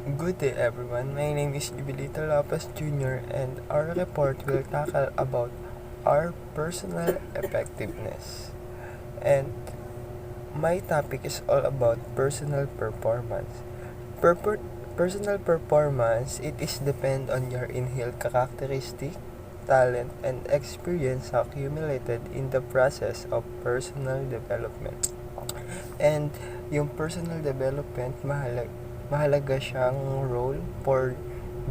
Good day everyone, my name is Jubilito Lopez Jr. and our report will tackle about our personal effectiveness. And my topic is all about personal performance. Purpo- Personal performance, it is depend on your inherent characteristic, talent, and experience accumulated in the process of personal development. And yung personal development, mahalaga siyang role for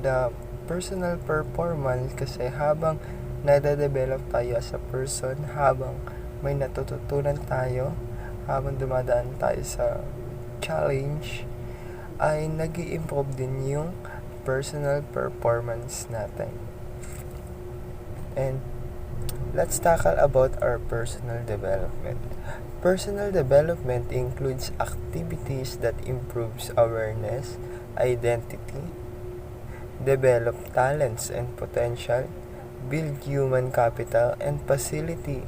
the personal performance kasi habang nade-develop tayo as a person, habang may natututunan tayo, habang dumadaan tayo sa challenge, ay nag-i-improve din yung personal performance natin. And let's tackle about our personal development. Personal development includes activities that improves awareness, identity, develop talents and potential, build human capital, and facilitate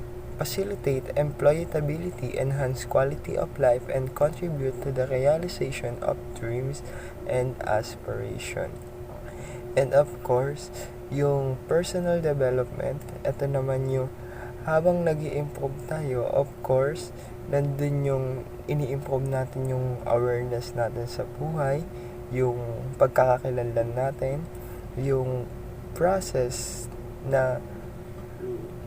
employability, enhance quality of life, and contribute to the realization of dreams and aspiration. And of course, yung personal development, ito naman yung habang nag-i-improve tayo, of course, nandun yung ini-improve natin yung awareness natin sa buhay, yung pagkakakilanlan natin, yung process na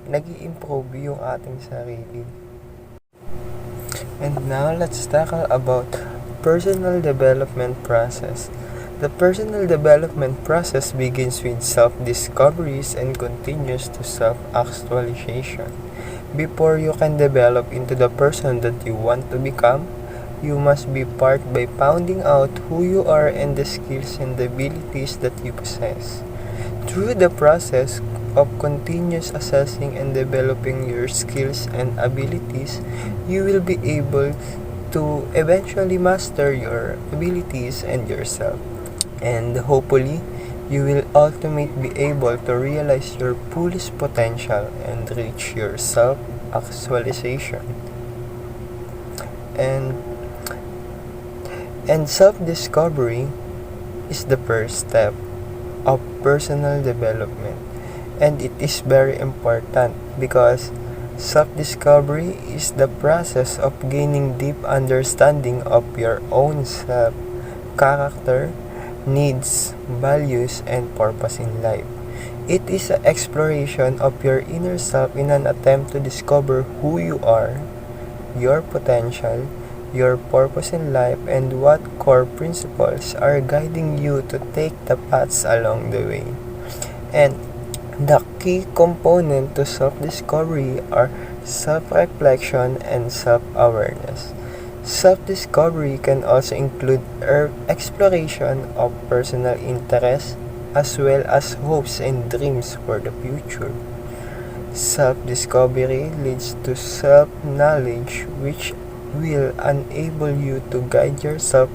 nag-i-improve yung ating sarili. And now, let's tackle about personal development process. The personal development process begins with self-discoveries and continues to self-actualization. Before you can develop into the person that you want to become, you must be part by finding out who you are and the skills and the abilities that you possess. Through the process of continuous assessing and developing your skills and abilities, you will be able to eventually master your abilities and yourself. And hopefully, you will ultimately be able to realize your fullest potential and reach your self-actualization. And self-discovery is the first step of personal development. And it is very important because self-discovery is the process of gaining deep understanding of your own self, character, needs, values, and purpose in life. It is an exploration of your inner self in an attempt to discover who you are, your potential, your purpose in life, and what core principles are guiding you to take the paths along the way. And the key component to self-discovery are self-reflection and self-awareness. Self-discovery can also include exploration of personal interests as well as hopes and dreams for the future. Self-discovery leads to self-knowledge, which will enable you to guide yourself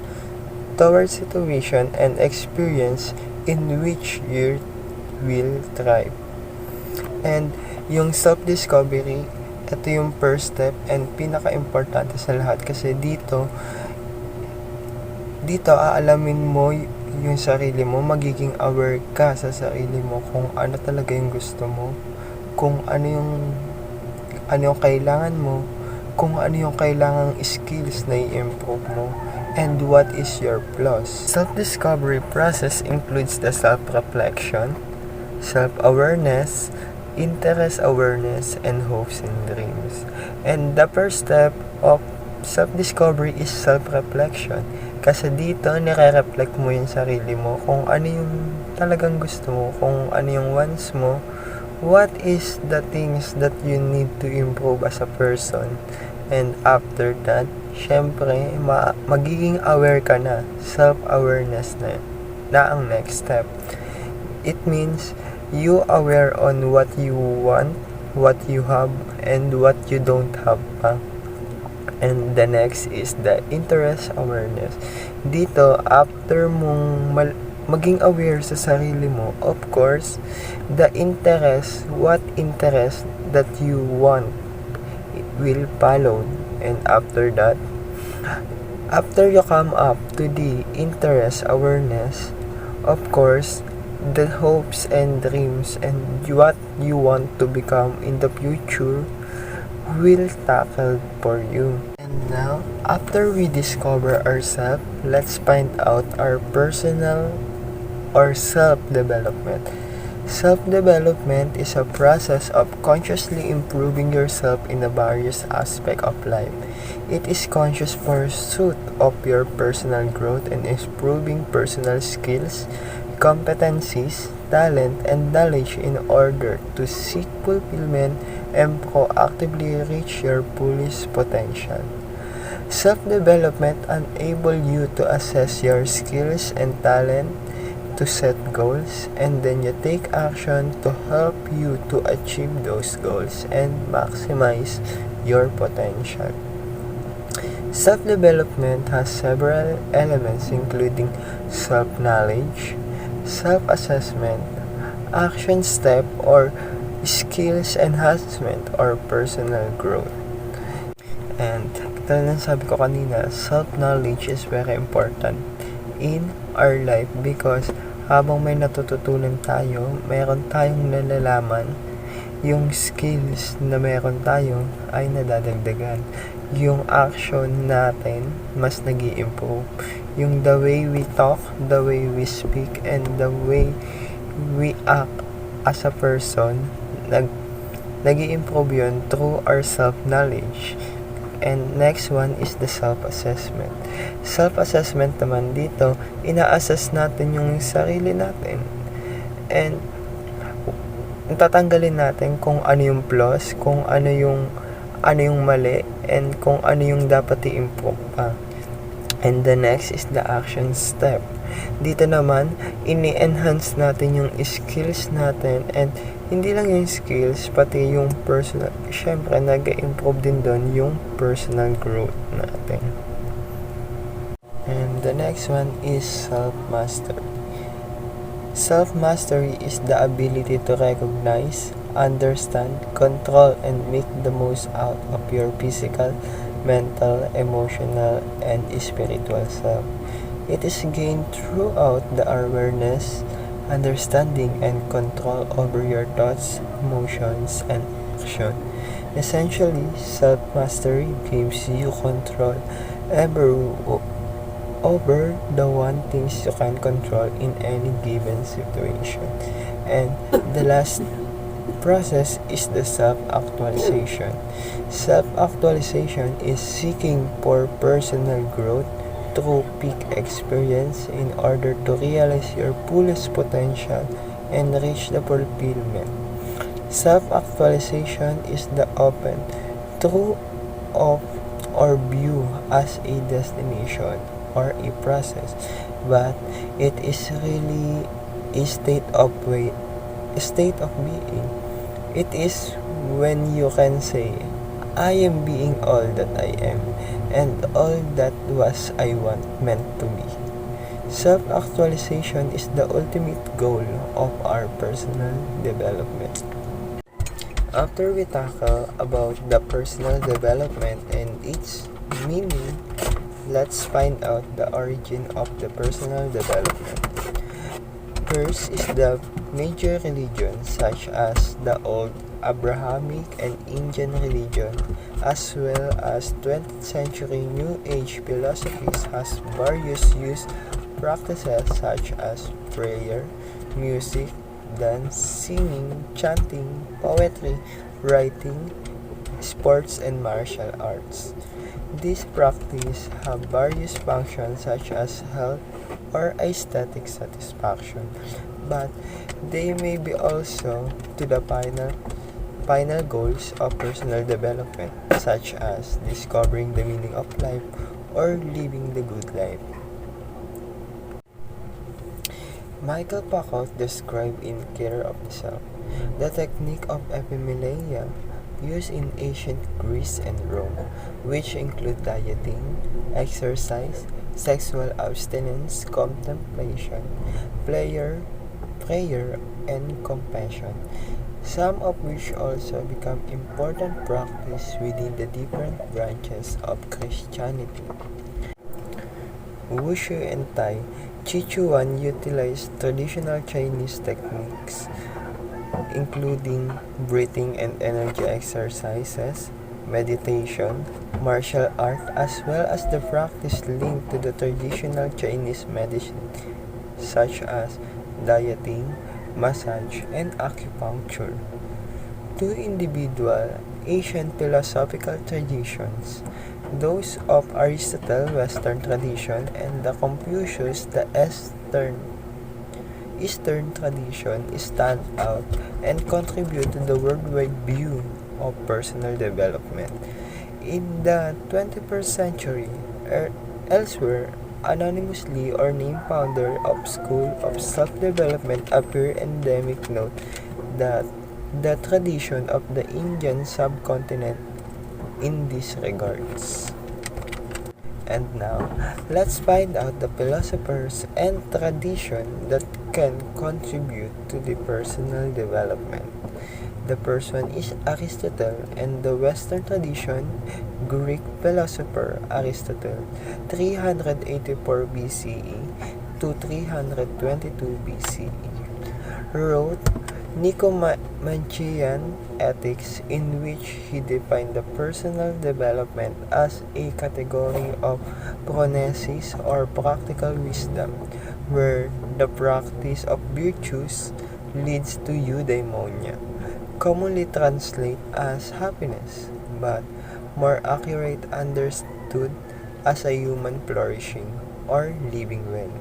towards situation and experience in which you will thrive. And yung self-discovery, ito yung first step and pinaka-importante sa lahat kasi dito aalamin mo yung sarili mo, magiging aware ka sa sarili mo kung ano talaga yung gusto mo, kung ano yung kailangan mo, kung ano yung kailangang skills na i-improve mo, and what is your flaws. Self-discovery process includes the self-reflection, self-awareness, interest awareness, and hopes and dreams. And the first step of self-discovery is self-reflection. Kasi dito, nire-reflect mo yung sarili mo kung ano yung talagang gusto mo, kung ano yung wants mo, what is the things that you need to improve as a person. And after that, syempre, magiging aware ka na, self-awareness na ang next step. It means you aware on what you want, what you have, and what you don't have pa. And the next is the interest awareness. Dito, after mong maging aware sa sarili mo, of course, the interest, what interest that you want will follow. And after that, After you come up to the interest awareness, of course, the hopes and dreams and what you want to become in the future will tackle for you. And now, after we discover ourselves, let's find out our personal or self-development. Self-development is a process of consciously improving yourself in the various aspects of life. It is conscious pursuit of your personal growth and improving personal skills, competencies, talent, and knowledge in order to seek fulfillment and proactively reach your fullest potential. Self-development enables you to assess your skills and talent, to set goals, and then you take action to help you to achieve those goals and maximize your potential. Self-development has several elements including self-knowledge, self-assessment, action step or skills enhancement or personal growth. And tulad ng sabi ko kanina, self-knowledge is very important in our life because habang may natututunan tayo, mayroon tayong nalalaman, yung skills na mayroon tayo ay nadadagdagan. Yung action natin mas nag-i-improve. Yung the way we talk, the way we speak, and the way we act as a person, nag-i-improve yun through our self-knowledge. And next one is the self-assessment. Self-assessment naman dito, ina-assess natin yung sarili natin. And tatanggalin natin kung ano yung flaws, kung ano yung mali, and kung ano yung dapat i-improve pa. And the next is the action step. Dito naman, ini-enhance natin yung skills natin, and hindi lang yung skills, pati yung personal, syempre nag-improve din doon yung personal growth natin. And the next one is self-mastery. Self-mastery is the ability to recognize, understand, control, and make the most out of your physical, mental, emotional, and spiritual self. It is gained throughout the awareness, understanding, and control over your thoughts, emotions, and action. Essentially, self-mastery gives you control over the one things you can control in any given situation. And the last process is the self-actualization. Self-actualization is seeking for personal growth through peak experience in order to realize your fullest potential and reach the fulfillment. Self-actualization is the open through of or view as a destination or a process, but it is really a state of being. It is when you can say, I am being all that I am, and all that was I meant to be. Self-actualization is the ultimate goal of our personal development. After we tackle about the personal development and its meaning, let's find out the origin of the personal development. First is the major religions such as the old Abrahamic and Indian religion, as well as 20th century New Age philosophies has various use practices such as prayer, music, dance, singing, chanting, poetry, writing, sports, and martial arts. These practices have various functions such as health or aesthetic satisfaction, but they may be also to the final goals of personal development, such as discovering the meaning of life or living the good life. Michael Packard described in Care of the Self the technique of epimeleia used in ancient Greece and Rome, which include dieting, exercise, sexual abstinence, contemplation, prayer, and compassion, some of which also become important practice within the different branches of Christianity. Wushu and Tai Chi Chuan utilize traditional Chinese techniques, including breathing and energy exercises, meditation, martial art, as well as the practice linked to the traditional Chinese medicine, such as dieting, massage, and acupuncture. Two individual Asian philosophical traditions, those of Aristotle Western tradition and the Confucius the Eastern tradition, stand out and contribute to the worldwide view of personal development. In the 21st century, elsewhere, anonymously or named founder of School of Self-Development appear endemic note that the tradition of the Indian subcontinent in these regards. And now, let's find out the philosophers and tradition that can contribute to the personal development. The first one is Aristotle, and the Western tradition, Greek philosopher Aristotle, 384 BCE to 322 BCE, wrote Nicomachean Ethics, in which he defined the personal development as a category of phronesis or practical wisdom, where the practice of virtues leads to eudaimonia, commonly translated as happiness, but more accurate understood as a human flourishing or living well.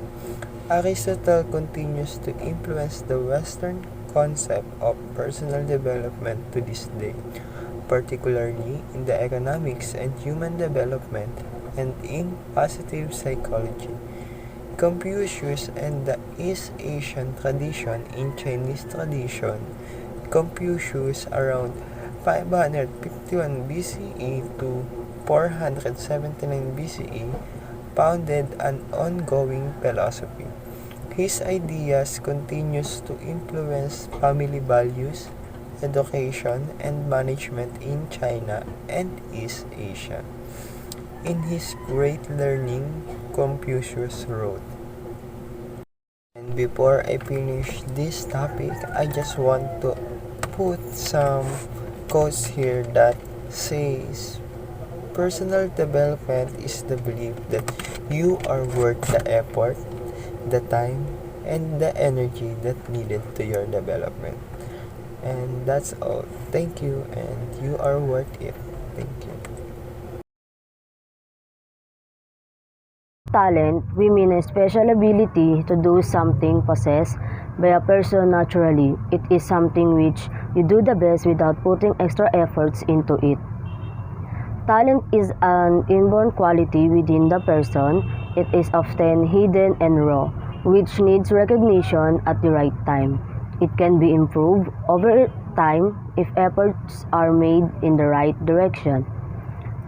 Aristotle continues to influence the Western concept of personal development to this day, particularly in the economics and human development and in positive psychology. Confucius and the East Asian tradition in Chinese tradition, Confucius around 551 BCE to 479 BCE founded an ongoing philosophy. His ideas continues to influence family values, education, and management in China and East Asia. In his Great Learning, Confucius wrote, and before I finish this topic, I just want to put some quotes here that says, personal development is the belief that you are worth the effort, the time, and the energy that needed to your development. And that's all. Thank you, and you are worth it. Thank you. Talent, we mean a special ability to do something possessed by a person naturally. It is something which you do the best without putting extra efforts into it. Talent is an inborn quality within the person. It is often hidden and raw, which needs recognition at the right time. It can be improved over time if efforts are made in the right direction.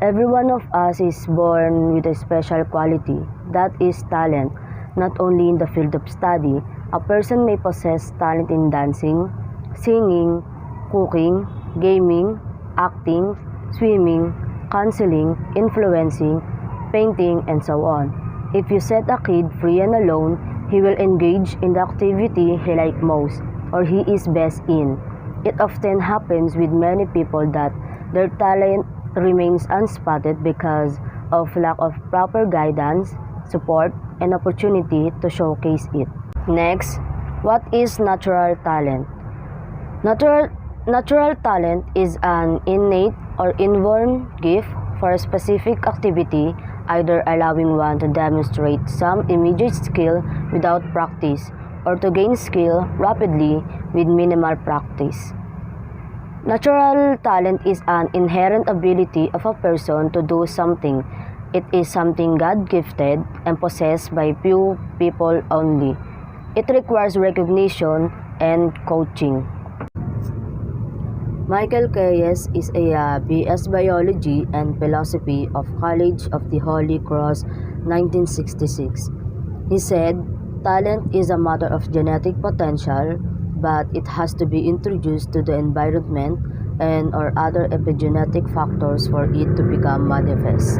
Every one of us is born with a special quality, that is talent. Not only in the field of study, a person may possess talent in dancing, singing, cooking, gaming, acting, swimming, counseling, influencing, painting, and so on. If you set a kid free and alone, he will engage in the activity he likes most or he is best in. It often happens with many people that their talent remains unspotted because of lack of proper guidance, support, and opportunity to showcase it. Next, what is natural talent? Natural talent is an innate or inborn gift for a specific activity, either allowing one to demonstrate some immediate skill without practice or to gain skill rapidly with minimal practice. Natural talent is an inherent ability of a person to do something. It is something God-gifted and possessed by few people only. It requires recognition and coaching. Michael Keyes is a BS Biology and Philosophy of College of the Holy Cross, 1966. He said, talent is a matter of genetic potential, but it has to be introduced to the environment and or other epigenetic factors for it to become manifest.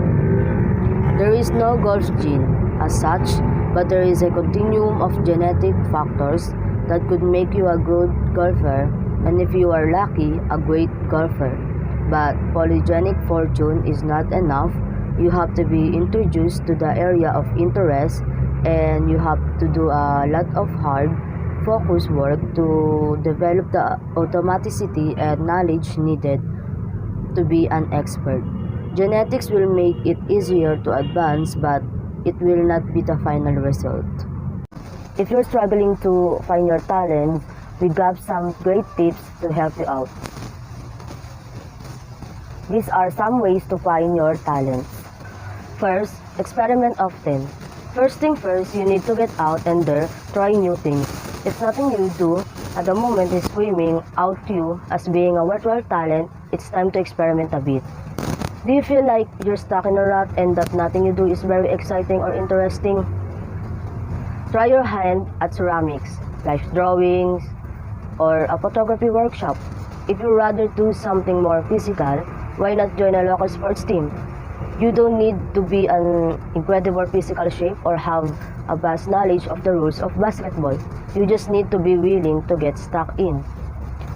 There is no golf gene. as such, but there is a continuum of genetic factors that could make you a good golfer, and if you are lucky, a great golfer. But polygenic fortune is not enough. You have to be introduced to the area of interest, and you have to do a lot of hard, focused work to develop the automaticity and knowledge needed to be an expert. Genetics will make it easier to advance, but it will not be the final result. If you're struggling to find your talent, we got some great tips to help you out. These are some ways to find your talents. First, experiment often. First thing first, you need to get out and there, try new things. If nothing you do at the moment is screaming out to you as being a worthwhile talent, it's time to experiment a bit. Do you feel like you're stuck in a rut and that nothing you do is very exciting or interesting? Try your hand at ceramics, life drawings, or a photography workshop. If you'd rather do something more physical, why not join a local sports team? You don't need to be an incredible physical shape or have a vast knowledge of the rules of basketball. You just need to be willing to get stuck in.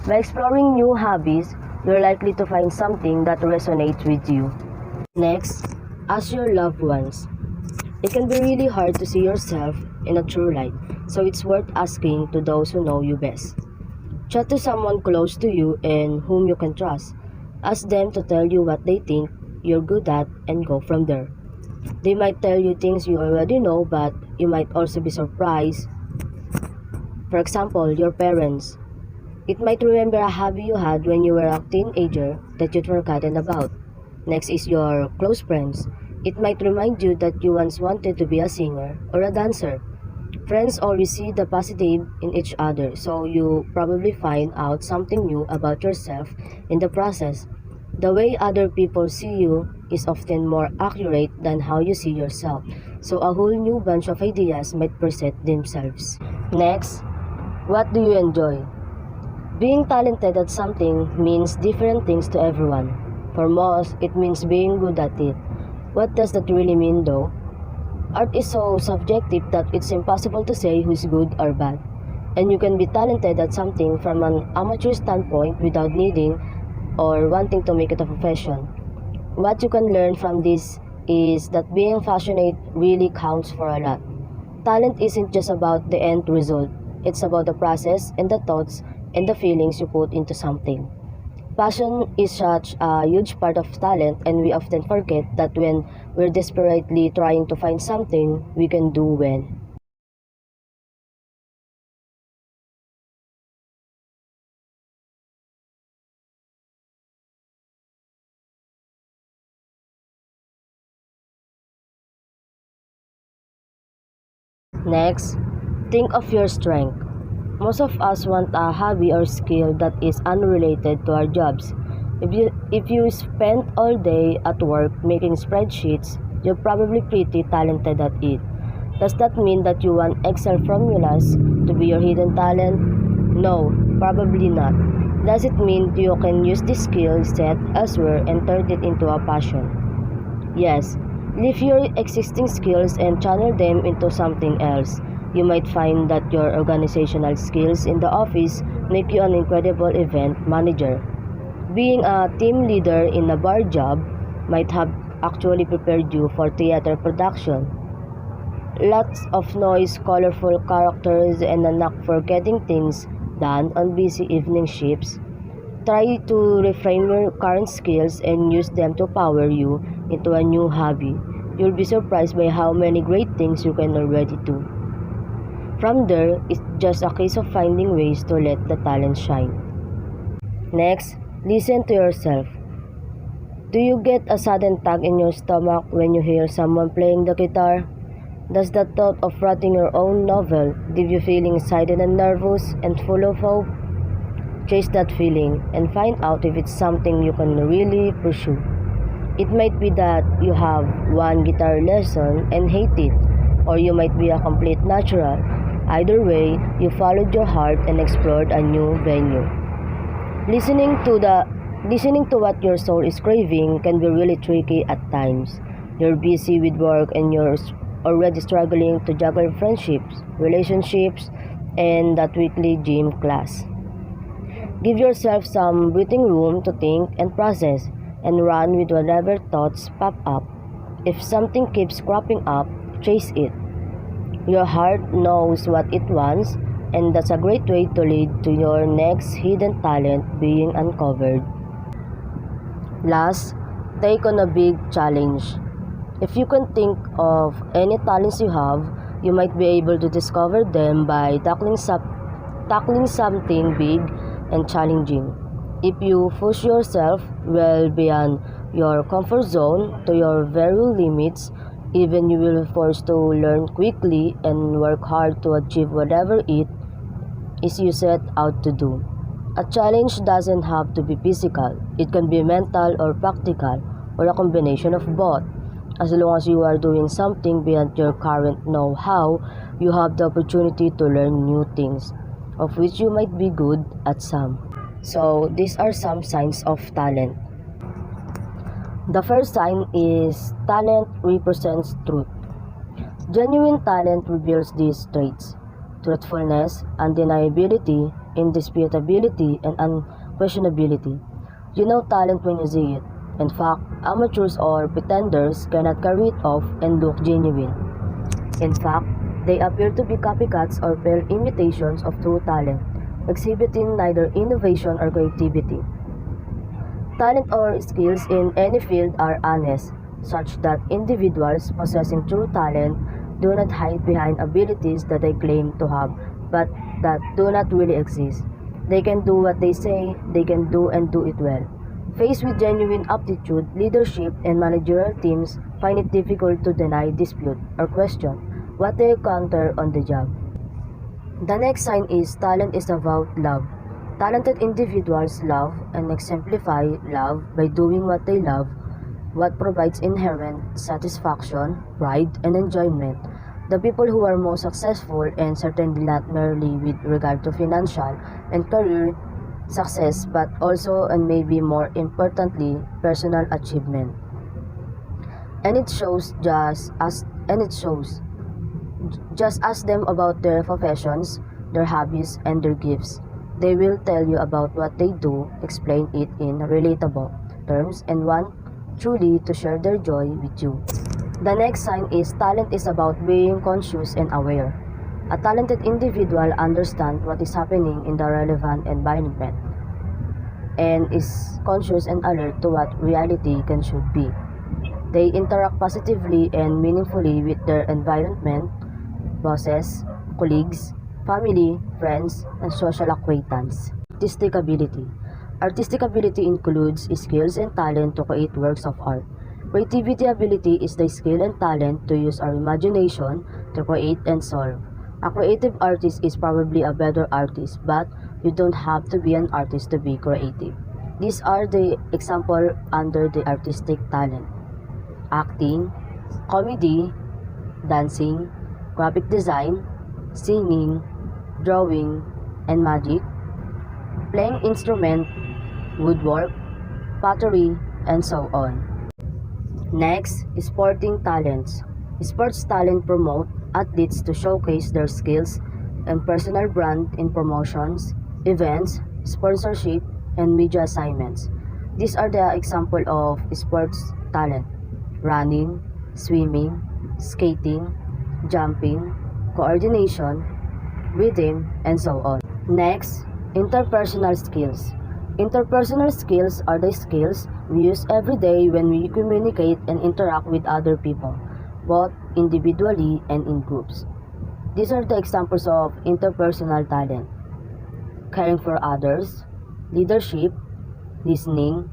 By exploring new hobbies, you're likely to find something that resonates with you. Next, ask your loved ones. It can be really hard to see yourself in a true light, so it's worth asking to those who know you best. Chat to someone close to you and whom you can trust. Ask them to tell you what they think you're good at and go from there. They might tell you things you already know, but you might also be surprised. For example, your parents. It might remember a hobby you had when you were a teenager that you'd forgotten about. Next is your close friends. It might remind you that you once wanted to be a singer or a dancer. Friends always see the positive in each other, so you probably find out something new about yourself in the process. The way other people see you is often more accurate than how you see yourself, so a whole new bunch of ideas might present themselves. Next, what do you enjoy? Being talented at something means different things to everyone. For most, it means being good at it. What does that really mean though? Art is so subjective that it's impossible to say who's good or bad. And you can be talented at something from an amateur standpoint without needing or wanting to make it a profession. What you can learn from this is that being passionate really counts for a lot. Talent isn't just about the end result. It's about the process and the thoughts and the feelings you put into something. Passion is such a huge part of talent, and we often forget that when we're desperately trying to find something we can do well. Next, think of your strength. Most of us want a hobby or skill that is unrelated to our jobs. If you spend all day at work making spreadsheets, you're probably pretty talented at it. Does that mean that you want Excel formulas to be your hidden talent? No, probably not. Does it mean you can use this skill set elsewhere and turn it into a passion? Yes. Leave your existing skills and channel them into something else. You might find that your organizational skills in the office make you an incredible event manager. Being a team leader in a bar job might have actually prepared you for theater production. Lots of noise, colorful characters, and a knack for getting things done on busy evening shifts. Try to reframe your current skills and use them to power you into a new hobby. You'll be surprised by how many great things you can already do. From there, it's just a case of finding ways to let the talent shine. Next, listen to yourself. Do you get a sudden tug in your stomach when you hear someone playing the guitar? Does the thought of writing your own novel leave you feeling excited and nervous and full of hope? Chase that feeling and find out if it's something you can really pursue. It might be that you have one guitar lesson and hate it, or you might be a complete natural. Either way, you followed your heart and explored a new venue. Listening to what your soul is craving can be really tricky at times. You're busy with work and already struggling to juggle friendships, relationships, and that weekly gym class. Give yourself some breathing room to think and process and run with whatever thoughts pop up. If something keeps cropping up, chase it. Your heart knows what it wants, and that's a great way to lead to your next hidden talent being uncovered. Last, take on a big challenge. If you can think of any talents you have, you might be able to discover them by tackling something big and challenging. If you push yourself well beyond your comfort zone to your very limits, even you will be forced to learn quickly and work hard to achieve whatever it is you set out to do. A challenge doesn't have to be physical. It can be mental or practical or a combination of both. As long as you are doing something beyond your current know-how, you have the opportunity to learn new things, of which you might be good at some. So, these are some signs of talent. The first sign is talent represents truth. Genuine talent reveals these traits: truthfulness, undeniability, indisputability, and unquestionability. You know talent when you see it. In fact, amateurs or pretenders cannot carry it off and look genuine. In fact, they appear to be copycats or pale imitations of true talent, exhibiting neither innovation or creativity. Talent or skills in any field are honest, such that individuals possessing true talent do not hide behind abilities that they claim to have but that do not really exist. They can do what they say they can do and do it well. Faced with genuine aptitude, leadership and managerial teams find it difficult to deny, dispute, or question what they encounter on the job. The next sign is talent is about love. Talented individuals love and exemplify love by doing what they love, what provides inherent satisfaction, pride, and enjoyment. The people who are most successful, and certainly not merely with regard to financial and career success, but also and maybe more importantly, personal achievement. And it shows just ask them about their professions, their hobbies, and their gifts. They will tell you about what they do, explain it in relatable terms, and want truly to share their joy with you. The next sign is talent is about being conscious and aware. A talented individual understands what is happening in the relevant environment and is conscious and alert to what reality can should be. They interact positively and meaningfully with their environment, bosses, colleagues, family, friends, and social acquaintance. Artistic ability. Artistic ability includes skills and talent to create works of art. Creativity ability is the skill and talent to use our imagination to create and solve. A creative artist is probably a better artist, but you don't have to be an artist to be creative. These are the example under the artistic talent: acting, comedy, dancing, graphic design, singing, drawing, and magic, playing instrument, woodwork, pottery, and so on. Next, sporting talents. Sports talent promote athletes to showcase their skills and personal brand in promotions, events, sponsorship, and media assignments. These are the example of sports talent: running, swimming, skating, jumping, coordination, rhythm, and so on. Next, interpersonal skills. Interpersonal skills are the skills we use every day when we communicate and interact with other people, both individually and in groups. These are the examples of interpersonal talent: caring for others, leadership, listening,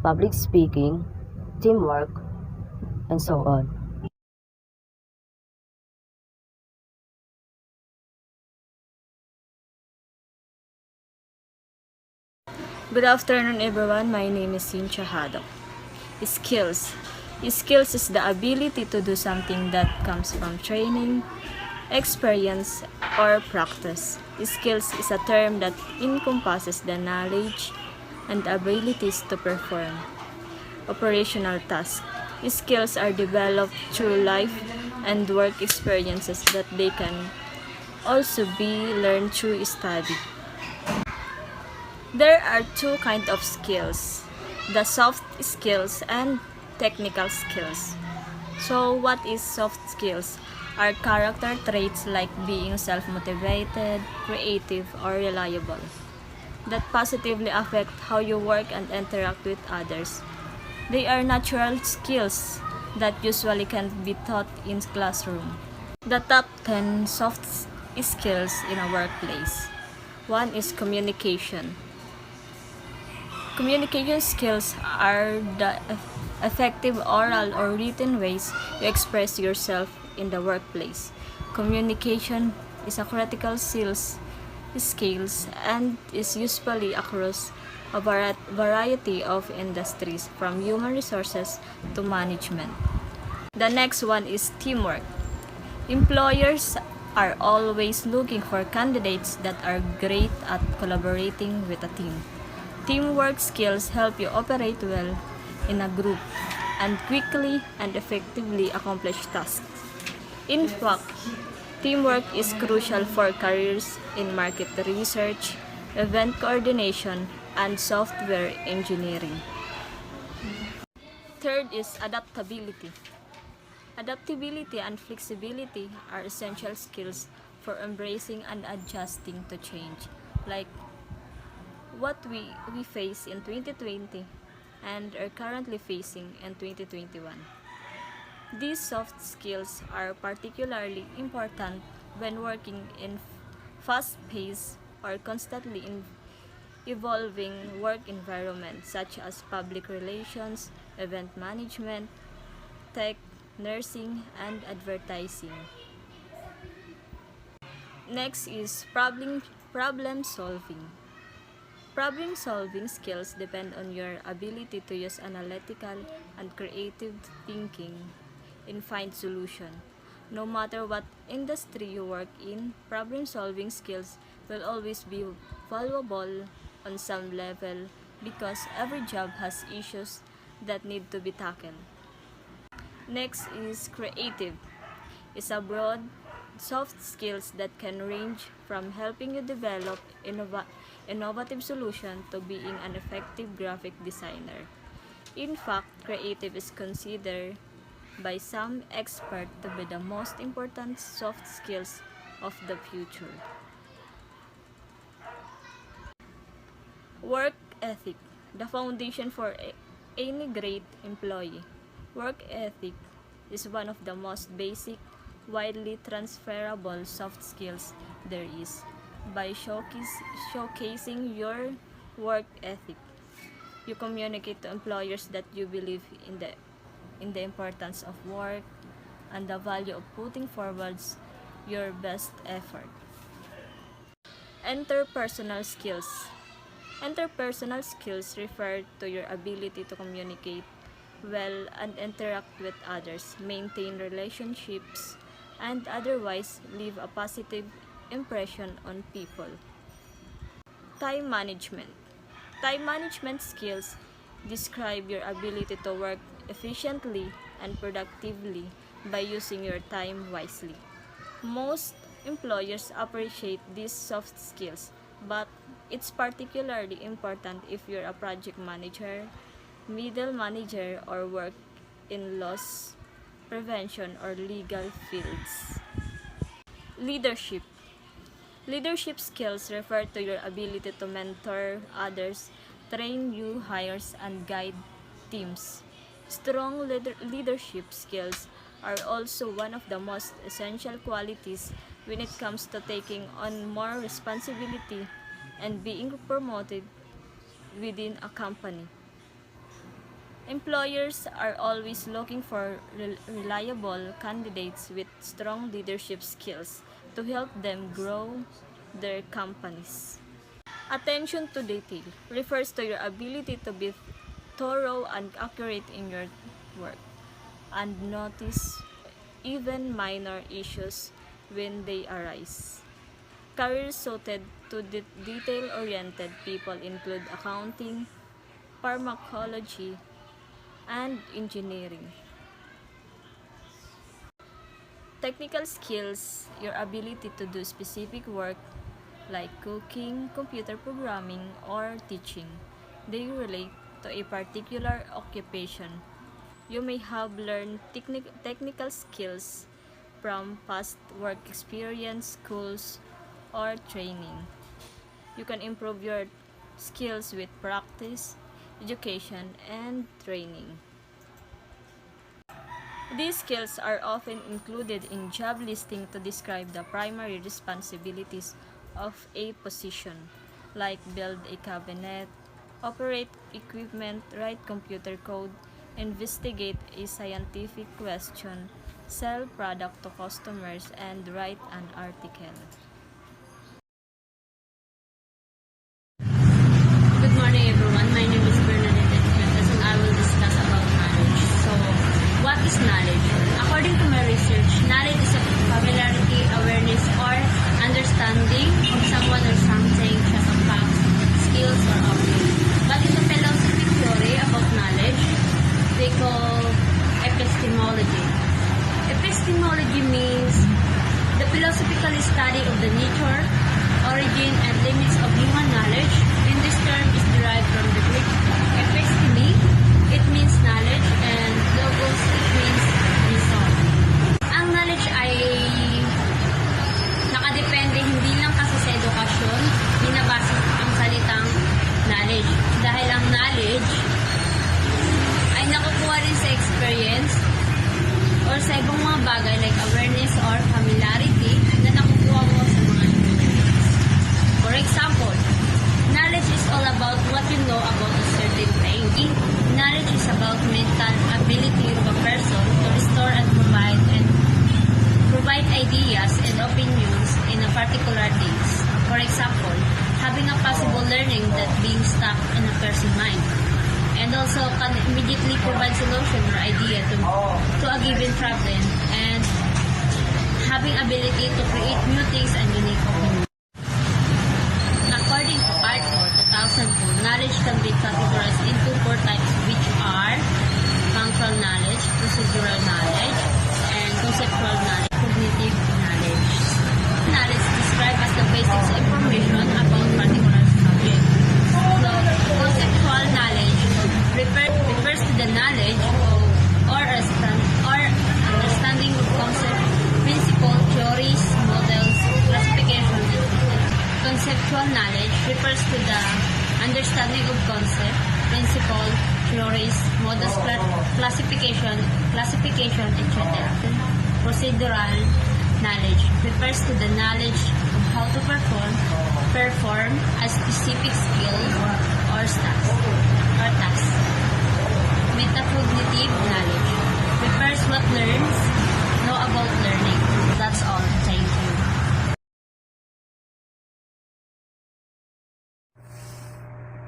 public speaking, teamwork, and so on. Good afternoon, everyone. My name is Cynthia Haddock. Skills. Skills is the ability to do something that comes from training, experience, or practice. Skills is a term that encompasses the knowledge and abilities to perform operational tasks. Skills are developed through life and work experiences that they can also be learned through study. There are two kinds of skills, the soft skills and technical skills. So what is soft skills? Are character traits like being self-motivated, creative, or reliable that positively affect how you work and interact with others. They are natural skills that usually can't be taught in classroom. The top 10 soft skills in a workplace. One is communication. Communication skills are the effective oral or written ways you express yourself in the workplace. Communication is a critical skills and is usually across a variety of industries from human resources to management. The next one is teamwork. Employers are always looking for candidates that are great at collaborating with a team. Teamwork skills help you operate well in a group and quickly and effectively accomplish tasks. In fact, teamwork is crucial for careers in market research, event coordination, and software engineering. Third is adaptability. Adaptability and flexibility are essential skills for embracing and adjusting to change, like what we face in 2020 and are currently facing in 2021. These soft skills are particularly important when working in fast-paced or constantly evolving work environments such as public relations, event management, tech, nursing, and advertising. Next is problem solving. Problem solving skills depend on your ability to use analytical and creative thinking and find solution. No matter what industry you work in, problem solving skills will always be valuable on some level because every job has issues that need to be tackled. Next is creative. It's a broad, soft skills that can range from helping you develop innovative solutions to being an effective graphic designer. In fact, creative is considered by some experts to be the most important soft skills of the future. Work ethic, the foundation for any great employee. Work ethic is one of the most basic, widely transferable soft skills there is. By showcasing your work ethic, you communicate to employers that you believe in the importance of work and the value of putting forward your best effort. Interpersonal skills. Interpersonal skills refer to your ability to communicate well and interact with others, maintain relationships, and otherwise leave a positive impression on people. Time management. Time management skills describe your ability to work efficiently and productively by using your time wisely. Most employers appreciate these soft skills, but it's particularly important if you're a project manager, middle manager, or work in loss prevention or legal fields. Leadership. Leadership skills refer to your ability to mentor others, train new hires, and guide teams. Strong leadership skills are also one of the most essential qualities when it comes to taking on more responsibility and being promoted within a company. Employers are always looking for reliable candidates with strong leadership skills to help them grow their companies. Attention to detail refers to your ability to be thorough and accurate in your work and notice even minor issues when they arise. Careers suited to detail-oriented people include accounting, pharmacology, and engineering. Technical skills, your ability to do specific work like cooking, computer programming, or teaching. They relate to a particular occupation. You may have learned technical skills from past work experience, schools, or training. You can improve your skills with practice, education, and training. These skills are often included in job listing to describe the primary responsibilities of a position, like build a cabinet, operate equipment, write computer code, investigate a scientific question, sell product to customers, and write an article. Good morning, everyone. My name is Bernadette Edmonds, and I will discuss about knowledge. So, what is knowledge? According to my research, knowledge is a familiarity, awareness, or understanding of someone or something, such as facts, skills, or objects. But in the philosophy theory about knowledge, they call epistemology. Epistemology means the philosophical study of the nature, origin, and limits of human knowledge. In this term is derived from the Greek episteme. It means knowledge, and logos, it means reason. Ang knowledge ay nakadepende hindi lang kasi sa edukasyon, binabasa ang salitang knowledge. Dahil ang knowledge ay nakukuha rin sa experience or sa ibang mga bagay like awareness or familiarity na nakukuha mo sa mga experience. For example, knowledge is all about what you know about a certain thing. Knowledge is about mental ability of a person to restore and provide ideas and opinions in a particular things. For example, having a possible learning that being stuck in a person's mind. And also can immediately provide solution or idea to a given problem, and having ability to create new things and unique opinions. According to Arthur 2002, knowledge can be categorized into 4 types, which are functional knowledge, procedural knowledge, and conceptual knowledge, cognitive knowledge. Knowledge described as the basic information about particular subject. So, conceptual knowledge refers to the knowledge or understanding of concepts, principles, theories, models, classification, conceptual knowledge refers to the understanding of concept, principle, theories, models, classification, etc. Procedural knowledge refers to the knowledge of how to perform a specific skill or task. Metacognitive knowledge refers what learns know about learning. That's all. Thank you.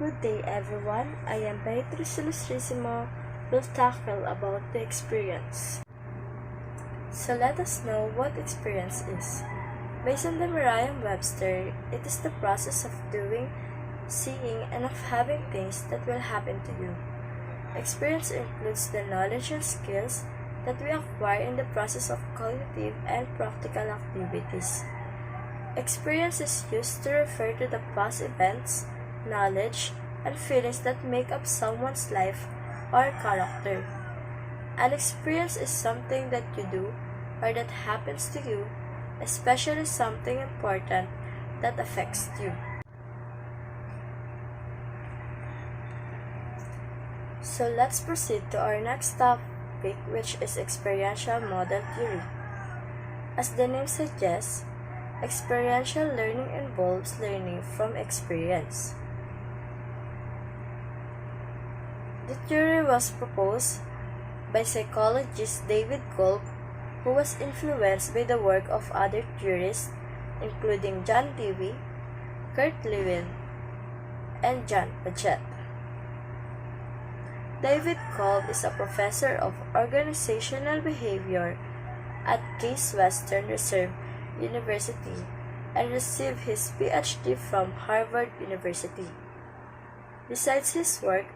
Good day everyone, I am Beatriz Ilustrisimo, will tackle about the experience. So let us know what experience is. Based on the Merriam-Webster, it is the process of doing, seeing, and of having things that will happen to you. Experience includes the knowledge and skills that we acquire in the process of cognitive and practical activities. Experience is used to refer to the past events, knowledge, and feelings that make up someone's life or character. An experience is something that you do or that happens to you, especially something important that affects you. So let's proceed to our next topic, which is experiential model theory. As the name suggests, experiential learning involves learning from experience. The theory was proposed by psychologist David Kolb, who was influenced by the work of other theorists including John Dewey, Kurt Lewin, and John Paget. David Kolb is a professor of organizational behavior at Case Western Reserve University and received his PhD from Harvard University. Besides his work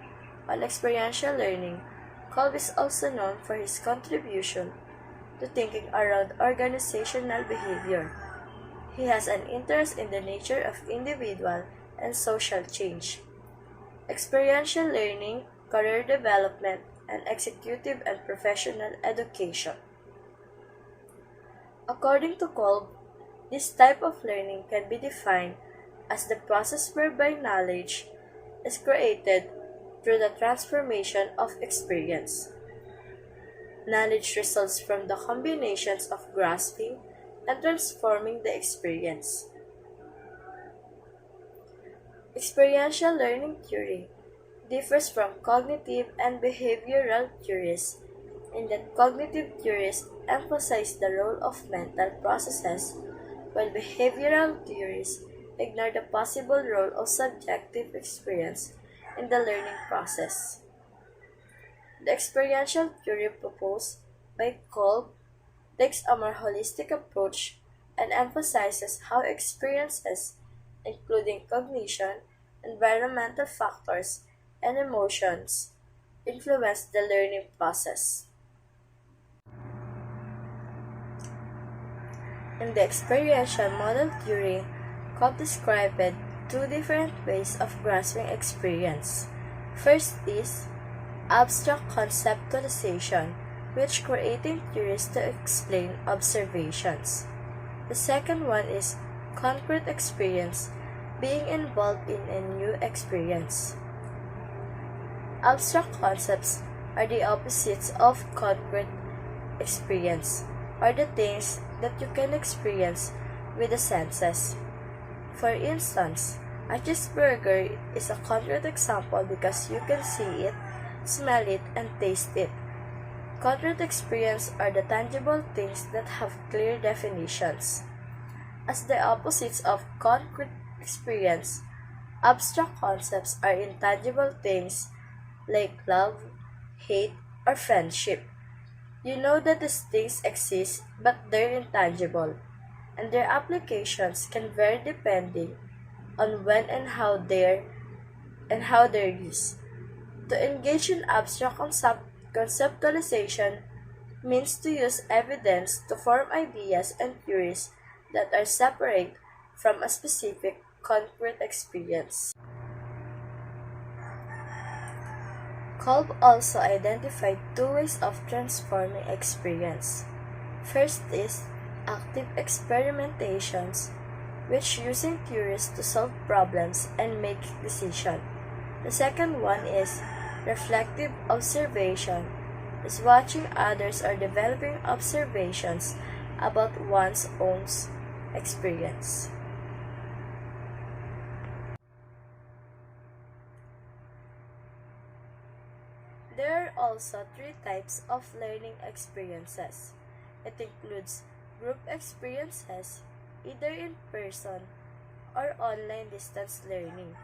on experiential learning, Kolb is also known for his contribution to thinking around organizational behavior. He has an interest in the nature of individual and social change, experiential learning, career development, and executive and professional education. According to Kolb, this type of learning can be defined as the process whereby knowledge is created through the transformation of experience. Knowledge results from the combinations of grasping and transforming the experience. Experiential learning theory differs from cognitive and behavioral theories in that cognitive theories emphasize the role of mental processes, while behavioral theories ignore the possible role of subjective experience in the learning process. The experiential theory proposed by Kolb takes a more holistic approach and emphasizes how experiences, including cognition, environmental factors, and emotions, influence the learning process. In the experiential model theory, Kolb described two different ways of grasping experience. First is abstract conceptualization, which creating theories to explain observations. The second one is concrete experience, being involved in a new experience. Abstract concepts are the opposites of concrete experience, or the things that you can experience with the senses. For instance, a cheeseburger is a concrete example because you can see it, smell it, and taste it. Concrete experience are the tangible things that have clear definitions. As the opposites of concrete experience, abstract concepts are intangible things like love, hate, or friendship. You know that these things exist, but they're intangible, and their applications can vary depending on when and how they're used. To engage in abstract conceptualization means to use evidence to form ideas and theories that are separate from a specific concrete experience. Kolb also identified two ways of transforming experience. First is active experimentations, which using theories to solve problems and make decisions. The second one is reflective observation, is watching others or developing observations about one's own experience. There are also three types of learning experiences. It includes group experiences, either in person or online distance learning.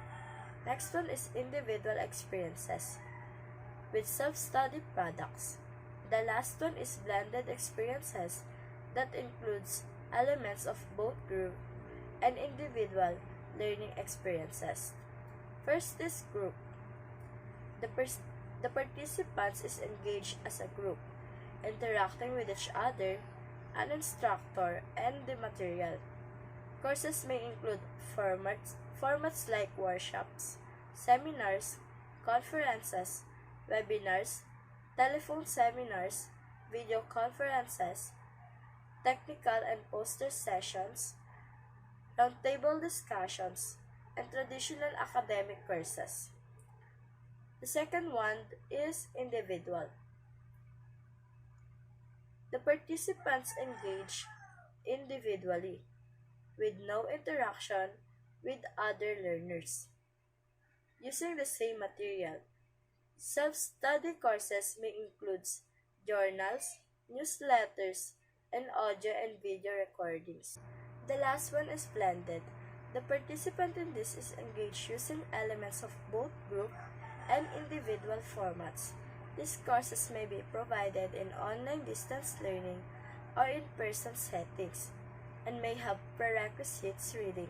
Next one is individual experiences with self-study products. The last one is blended experiences that includes elements of both group and individual learning experiences. First is group. The participants is engaged as a group, interacting with each other, an instructor, and the material. Courses may include formats like workshops, seminars, conferences, webinars, telephone seminars, video conferences, technical and poster sessions, roundtable discussions, and traditional academic courses. The second one is individual. The participants engage individually with no interaction with other learners, using the same material. Self-study courses may include journals, newsletters, and audio and video recordings. The last one is blended. The participant in this is engaged using elements of both group and individual formats. These courses may be provided in online distance learning or in-person settings and may have prerequisites reading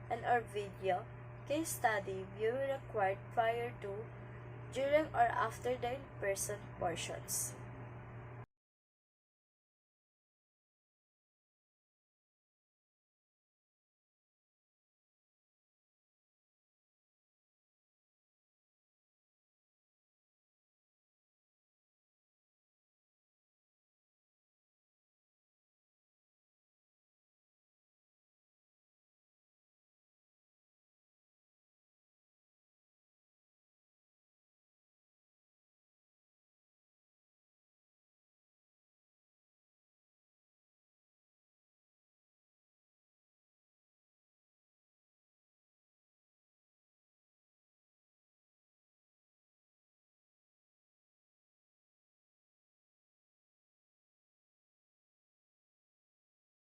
and or video, case study viewing required prior to, during, or after the in-person portions.